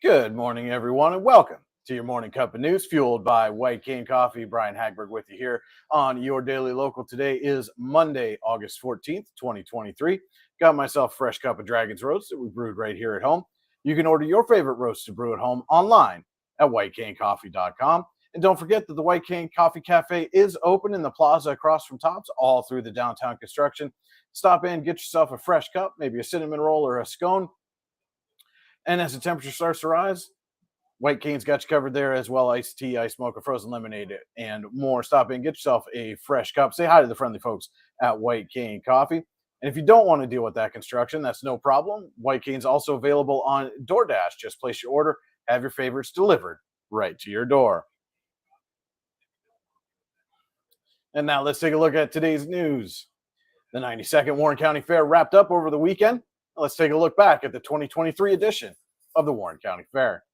Good morning, everyone, and welcome to your morning cup of news fueled by White Cane Coffee. Brian Hagberg with you here on your daily local. Today is Monday, August 14th, 2023. Got myself a fresh cup of Dragon's Roast that we brewed right here at home. You can order your favorite roast to brew at home online at whitecanecoffee.com. And don't forget that the White Cane Coffee Cafe is open in the plaza across from Tops all through the downtown construction. Stop in, get yourself a fresh cup, maybe a cinnamon roll or a scone. And as the temperature starts to rise, White Cane's got you covered there as well. Iced tea, ice mocha, frozen lemonade, and more. Stop in, get yourself a fresh cup. Say hi to the friendly folks at White Cane Coffee. And if you don't want to deal with that construction, that's no problem. White Cane's also available on DoorDash. Just place your order, have your favorites delivered right to your door. And now let's take a look at today's news. The 92nd Warren County Fair wrapped up over the weekend. Let's take a look back at the 2023 edition of the Warren County Fair.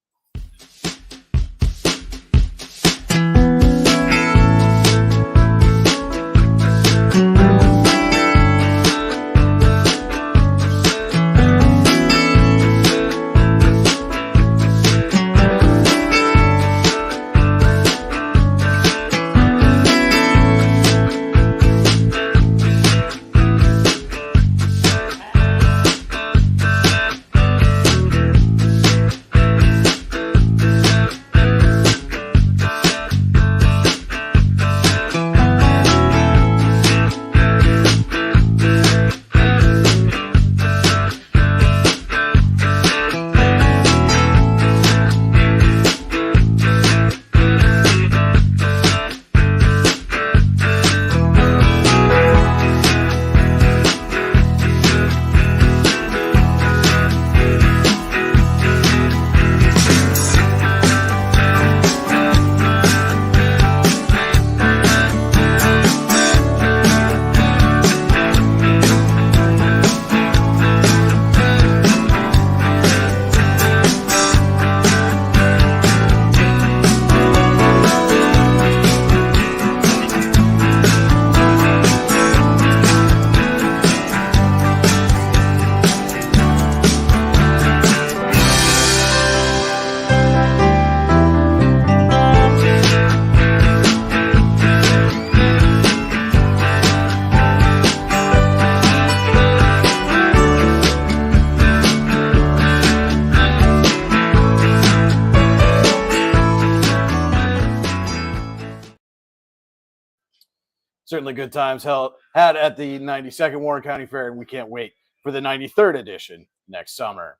Certainly good times had at the 92nd Warren County Fair, and we can't wait for the 93rd edition next summer.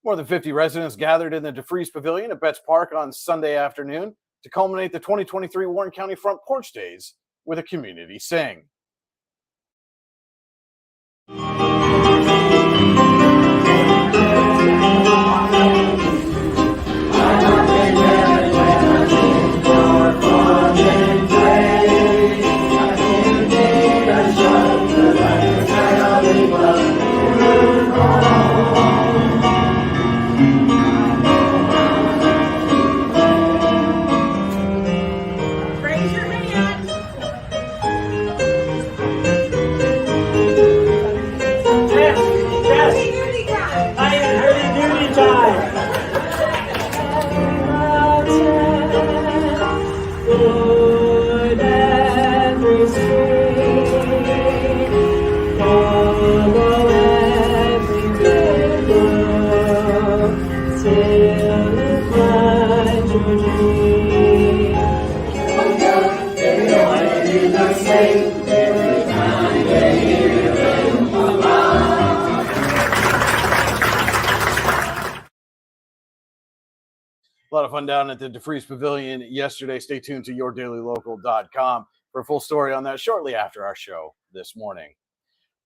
More than 50 residents gathered in the DeFreeze Pavilion at Betts Park on Sunday afternoon to culminate the 2023 Warren County Front Porch Days with a community sing. A lot of fun down at the DeFreeze Pavilion yesterday. Stay tuned to yourdailylocal.com for a full story on that shortly after our show this morning.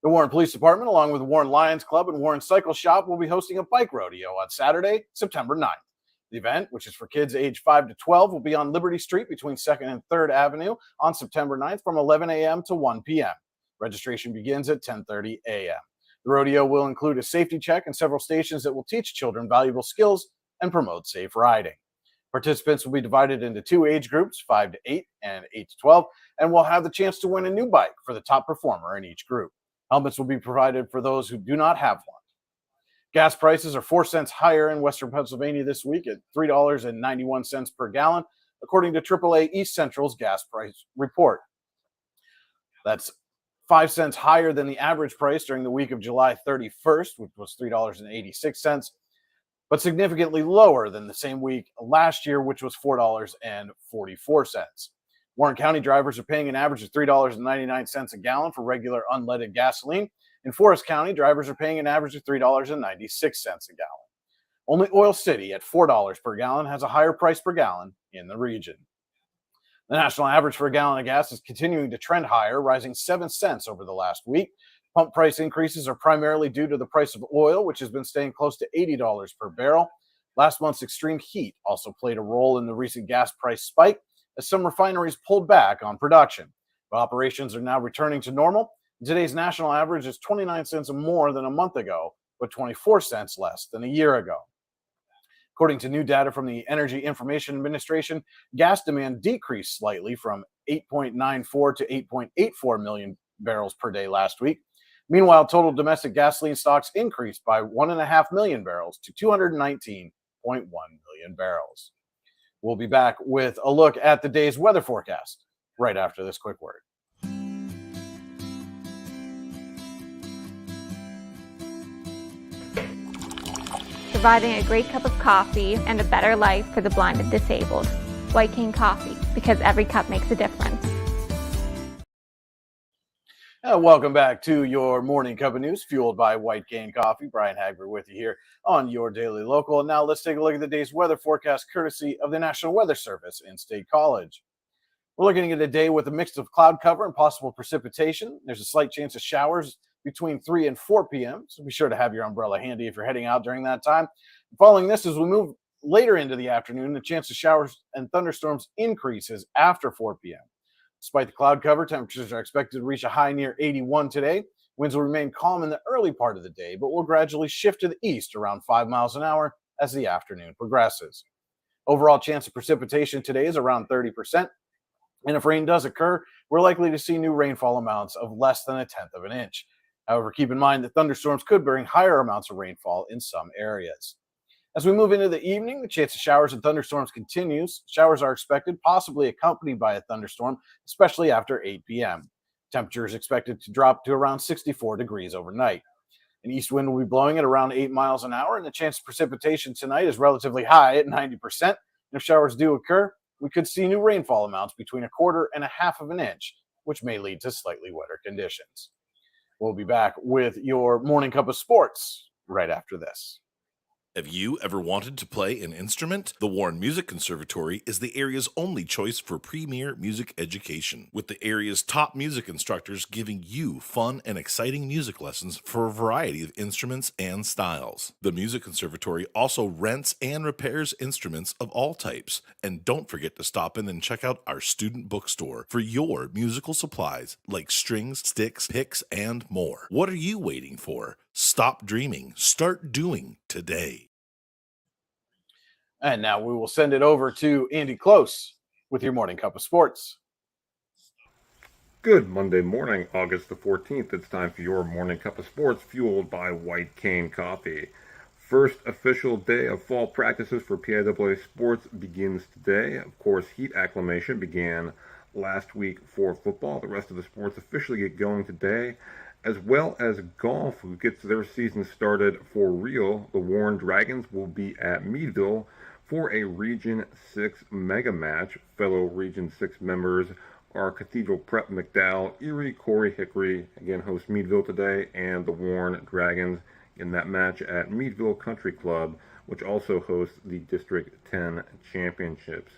The Warren Police Department, along with the Warren Lions Club and Warren Cycle Shop, will be hosting a bike rodeo on Saturday, September 9th. The event, which is for kids age 5 to 12, will be on Liberty Street between 2nd and 3rd Avenue on September 9th from 11 a.m. to 1 p.m. Registration begins at 10:30 a.m. The rodeo will include a safety check and several stations that will teach children valuable skills and promote safe riding. Participants will be divided into two age groups, 5 to 8 and 8 to 12, and will have the chance to win a new bike for the top performer in each group. Helmets will be provided for those who do not have one. Gas prices are 4 cents higher in Western Pennsylvania this week at $3.91 per gallon, according to AAA East Central's gas price report. That's 5 cents higher than the average price during the week of July 31st, which was $3.86, but significantly lower than the same week last year, which was $4.44. Warren County drivers are paying an average of $3.99 a gallon for regular unleaded gasoline. In Forest County, drivers are paying an average of $3.96 a gallon. Only Oil City at $4 per gallon has a higher price per gallon in the region. The national average for a gallon of gas is continuing to trend higher, rising 7 cents over the last week. Pump price increases are primarily due to the price of oil, which has been staying close to $80 per barrel. Last month's extreme heat also played a role in the recent gas price spike, as some refineries pulled back on production. But operations are now returning to normal. Today's national average is 29 cents more than a month ago, but 24 cents less than a year ago. According to new data from the Energy Information Administration, gas demand decreased slightly from 8.94 to 8.84 million barrels per day last week. Meanwhile, total domestic gasoline stocks increased by 1.5 million barrels to 219.1 million barrels. We'll be back with a look at the day's weather forecast right after this quick word. Providing a great cup of coffee and a better life for the blind and disabled. White Cane Coffee, because every cup makes a difference. Welcome back to your morning cup of news, fueled by White Cane Coffee. Brian Hagberg with you here on your Daily Local. And now let's take a look at the day's weather forecast, courtesy of the National Weather Service in State College. We're looking at a day with a mix of cloud cover and possible precipitation. There's a slight chance of showers between 3 and 4 p.m., so be sure to have your umbrella handy if you're heading out during that time. Following this, as we move later into the afternoon, the chance of showers and thunderstorms increases after 4 p.m. Despite the cloud cover, temperatures are expected to reach a high near 81 today. Winds will remain calm in the early part of the day, but will gradually shift to the east around 5 miles an hour as the afternoon progresses. Overall chance of precipitation today is around 30%. And if rain does occur, we're likely to see new rainfall amounts of less than 1/10 of an inch. However, keep in mind that thunderstorms could bring higher amounts of rainfall in some areas. As we move into the evening, the chance of showers and thunderstorms continues. Showers are expected, possibly accompanied by a thunderstorm, especially after 8 p.m. Temperature is expected to drop to around 64 degrees overnight. An east wind will be blowing at around 8 miles an hour, and the chance of precipitation tonight is relatively high at 90%. And if showers do occur, we could see new rainfall amounts between 1/4 and 1/2 of an inch, which may lead to slightly wetter conditions. We'll be back with your morning cup of sports right after this. Have you ever wanted to play an instrument? The Warren Music Conservatory is the area's only choice for premier music education, with the area's top music instructors giving you fun and exciting music lessons for a variety of instruments and styles. The Music Conservatory also rents and repairs instruments of all types. And don't forget to stop in and check out our student bookstore for your musical supplies like strings, sticks, picks, and more. What are you waiting for? Stop dreaming. Start doing today. And now we will send it over to Andy Close with your morning cup of sports. Good Monday morning, August the 14th. It's time for your morning cup of sports, fueled by White Cane Coffee. First official day of fall practices for PIAA sports begins today. Of course, heat acclimation began last week for football. The rest of the sports officially get going today, as well as golf, who gets their season started for real. The Warren Dragons will be at Meadville for a Region 6 mega match. Fellow Region 6 members are Cathedral Prep McDowell, Erie, Corey Hickory, again host Meadville today, and the Warren Dragons in that match at Meadville Country Club, which also hosts the District 10 Championships.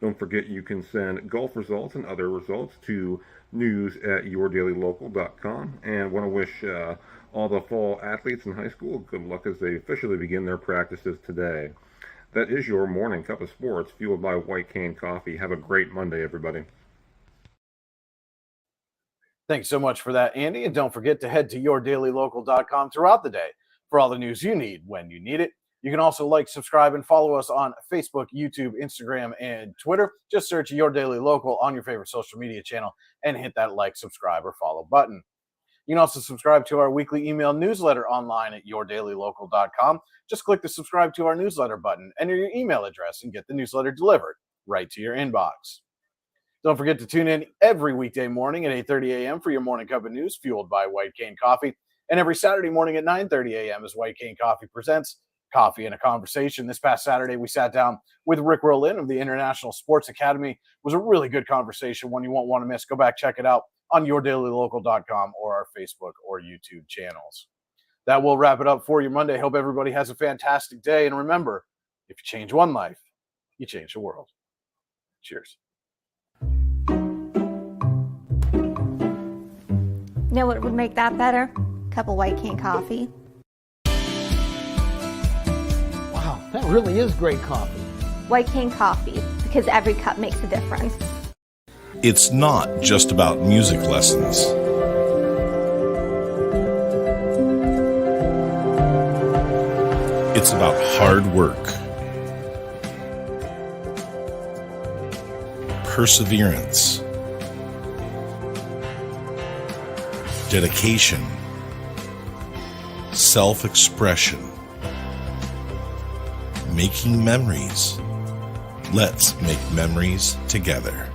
Don't forget you can send golf results and other results to news@yourdailylocal.com, and want to wish all the fall athletes in high school good luck as they officially begin their practices today. That is your morning cup of sports, fueled by White Cane Coffee. Have a great Monday, everybody. Thanks so much for that, Andy. And don't forget to head to yourdailylocal.com throughout the day for all the news you need when you need it. You can also like, subscribe, and follow us on Facebook, YouTube, Instagram, and Twitter. Just search Your Daily Local on your favorite social media channel and hit that like, subscribe, or follow button. You can also subscribe to our weekly email newsletter online at yourdailylocal.com. Just click the subscribe to our newsletter button, enter your email address, and get the newsletter delivered right to your inbox. Don't forget to tune in every weekday morning at 8:30 a.m. for your morning cup of news fueled by White Cane Coffee. And every Saturday morning at 9:30 a.m. as White Cane Coffee presents Coffee and a Conversation. This past Saturday, we sat down with Rick Rollin of the International Sports Academy. It was a really good conversation, one you won't want to miss. Go back, check it out on yourdailylocal.com or our Facebook or YouTube channels. That will wrap it up for you Monday. Hope everybody has a fantastic day. And remember, if you change one life, you change the world. Cheers. You know what would make that better? A cup of White Cane coffee. Wow, that really is great coffee. White Cane coffee, because every cup makes a difference. It's not just about music lessons. It's about hard work, perseverance, dedication, self-expression, making memories. Let's make memories together.